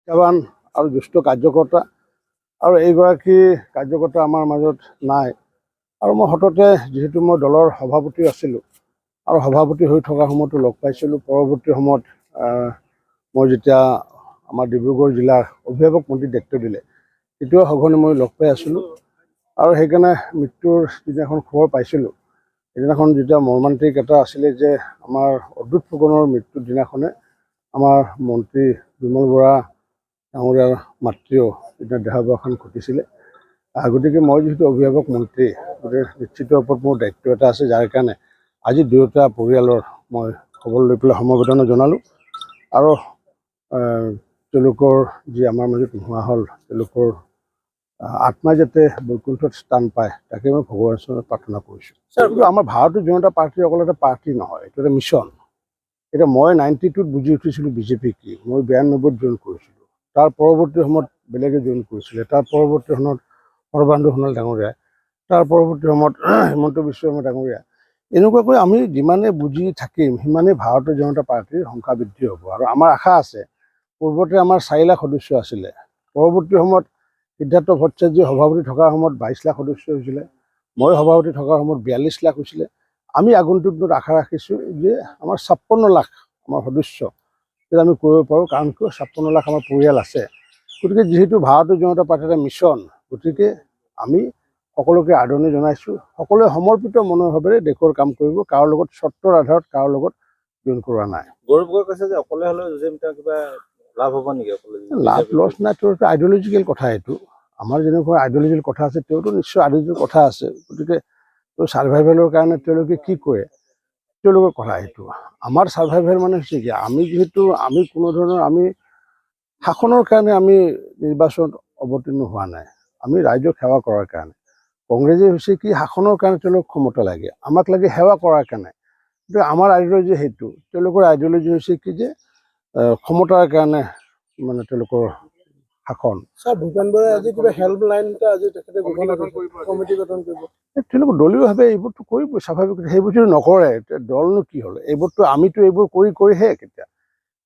প্ৰত্যাহ্বান আৰু দুষ্ট কাৰ্যকৰ্তা আৰু এইগৰাকী কাৰ্যকৰ্তা আমাৰ মাজত নাই। আৰু মই সততে যিহেতু মই দলৰ সভাপতি আছিলোঁ আৰু সভাপতি হৈ থকা সময়তো লগ পাইছিলোঁ। পৰৱৰ্তী সময়ত মই যেতিয়া আমাৰ ডিব্ৰুগড় জিলাৰ অভিভাৱক মন্ত্ৰীৰ দায়িত্ব দিলে তেতিয়াও সঘনে মই লগ পাই আছিলোঁ। আৰু সেইকাৰণে মৃত্যুৰ যিদিনাখন খবৰ পাইছিলোঁ সেইদিনাখন যেতিয়া মৰ্মান্তিক এটা আছিলে যে আমাৰ অদ্ভুত ফুকনৰ মৃত্যুৰ দিনাখনে আমাৰ মন্ত্ৰী বিমল বৰা ডাঙৰীয়াৰ মাতৃও এতিয়া দেহাৱসান ঘটিছিলে। গতিকে মই যিহেতু অভিভাৱক মন্ত্ৰী, গতিকে নিশ্চিত ওপৰত মোৰ দায়িত্ব এটা আছে, যাৰ কাৰণে আজি দুয়োটা পৰিয়ালৰ মই খবৰ লৈ পেলাই সমবেদনা জনালোঁ। আৰু তেওঁলোকৰ যি আমাৰ মাজত নোহোৱা হ'ল, তেওঁলোকৰ আত্মাই যাতে বৈকুণ্ঠত স্থান পায় তাকে মই ভগৱানৰ ওচৰত প্ৰাৰ্থনা কৰিছোঁ। কিন্তু আমাৰ ভাৰতীয় জনতা পাৰ্টী অকল এটা পাৰ্টী নহয়, এইটো এটা মিছন। এতিয়া মই 92ত বুজি উঠিছিলোঁ বিজেপি কি, মই 92ত জইন কৰিছিলোঁ। তাৰ পৰৱৰ্তী সময়ত বেলেগে জইন কৰিছিলে, তাৰ পৰৱৰ্তী সময়ত সৰ্বানন্দ সোণোৱাল ডাঙৰীয়া, তাৰ পৰৱৰ্তী সময়ত হিমন্ত বিশ্ব শৰ্মা ডাঙৰীয়া। এনেকুৱাকৈ আমি যিমানে বুজি থাকিম সিমানেই ভাৰতীয় জনতা পাৰ্টীৰ সংখ্যা বৃদ্ধি হ'ব। আৰু আমাৰ আশা আছে, পূৰ্বতে আমাৰ 4 লাখ সদস্য আছিলে, পৰৱৰ্তী সময়ত সিদ্ধাৰ্থ ভট্টাচাৰ্যই সভাপতি থকাৰ সময়ত 22 লাখ সদস্য হৈছিলে, মই সভাপতি থকাৰ সময়ত 42 লাখ হৈছিলে। আমি আগন্তুক দিনত আশা ৰাখিছোঁ যে আমাৰ 56 লাখ আমাৰ সদস্য যেতিয়া আমি কৰিব পাৰোঁ, কাৰণ কিয় 56 লাখ আমাৰ পৰিয়াল আছে। গতিকে যিহেতু ভাৰতীয় জনতা পাৰ্টীৰ এটা মিছন, গতিকে আমি সকলোকে আদৰণি জনাইছোঁ। সকলোৱে সমৰ্পিত মনোভাৱেৰে দেশৰ কাম কৰিব, কাৰো লগত চৰ্তৰ আধাৰত কাৰো লগত জইন কৰোৱা নাই। গৌৰৱ কৈছে যে অকলে হ'লেও কিবা লাভ হ'ব নেকি? লাভ লছ নাই, তোৰ আইডিঅলজিকেল কথা এইটো। আমাৰ যেনেকুৱা আইডিঅলজিকেল কথা আছে, তেওঁতো নিশ্চয় আইডিঅলজিকেল কথা আছে। গতিকে তোৰ ছাৰ্ভাইভেলৰ কাৰণে তেওঁলোকে কি কৰে, তেওঁলোকৰ কথা সেইটো। আমাৰ ছাৰ্ভাইভেল মানে হৈছে কি, আমি যিহেতু আমি কোনো ধৰণৰ আমি শাসনৰ কাৰণে আমি নিৰ্বাচনত অৱতীৰ্ণ হোৱা নাই, আমি ৰাইজক সেৱা কৰাৰ কাৰণে। কংগ্ৰেছে হৈছে কি, শাসনৰ কাৰণে তেওঁলোক ক্ষমতা লাগে, আমাক লাগে সেৱা কৰাৰ কাৰণে। কিন্তু আমাৰ আইডিঅলজি সেইটো, তেওঁলোকৰ আইডিঅলজি হৈছে কি যে ক্ষমতাৰ কাৰণে মানে তেওঁলোকৰ শাসন। ছাৰ ভূপেন বৰাই আজি কিবা হেল্পলাইন এটা আজি তেখেতে কমিটি গঠন কৰিব, তেওঁলোকে দলীয়ভাৱে এইবোৰতো কৰিব স্বাভাৱিক। সেইবোৰ যদি নকৰে এতিয়া দলনো কি হ'ল? এইবোৰতো আমিতো এইবোৰ কৰিহে কেতিয়া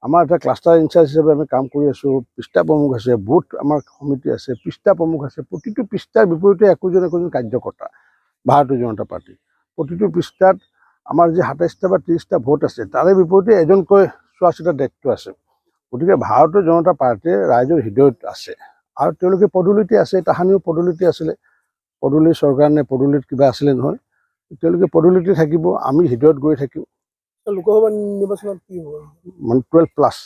আমাৰ এটা ক্লাষ্টাৰ ইনচাৰ্জ হিচাপে আমি কাম কৰি আছোঁ। পৃষ্ঠা প্ৰমুখ আছে, বুথ আমাৰ সমিতি আছে, পৃষ্ঠা প্ৰমুখ আছে। প্ৰতিটো পৃষ্ঠাৰ বিপৰীতে একোজন কাৰ্যকৰ্তা ভাৰতীয় জনতা পাৰ্টি। প্ৰতিটো পৃষ্ঠাত আমাৰ যি 27টা বা 30টা ভোট আছে, তাৰে বিপৰীতে এজনকৈ চোৱা চিতাৰ দায়িত্ব আছে। গতিকে ভাৰতীয় জনতা পাৰ্টীয়ে ৰাইজৰ হৃদয়ত আছে আৰু তেওঁলোকে পদূলিতে আছে। তাহানিও পদূলিতে আছিলে, পদূলি চৰকাৰ নে পদূলিত কিবা আছিলে নহয়, তেওঁলোকে পদূলিতে থাকিব, আমি হৃদয়ত গৈ থাকিম। লোকসভা নিৰ্বাচনত কি হ'ব? মানে 12+।